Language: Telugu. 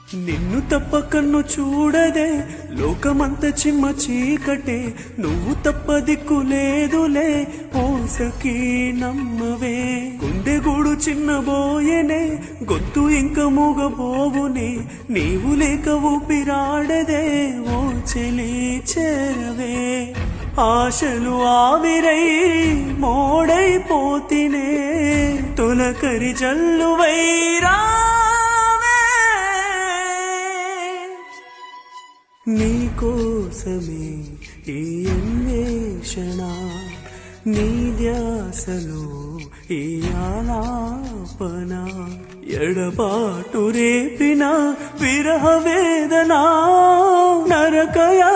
నిన్ను తప్ప కన్ను చూడదే లోకమంత చిమ్మ చీకటే నువ్వు తప్ప దిక్కు లేదులే ఓసకి నమ్మవే గుండెగూడు చిన్నబోయేనే గొంతు ఇంక మూగబోవునే నీవు లేక ఊపిరాడదే ఓ చెలి చేరవే ఆశలు ఆవిరై మోడైపోతినే తొలకరి జల్లువైరా నీకోసమే ఈ అన్వేషణ నీ ధ్యాసలో ఈ ఆలాపన ఎడబాటు రేపిన విరహ వేదన నరకయా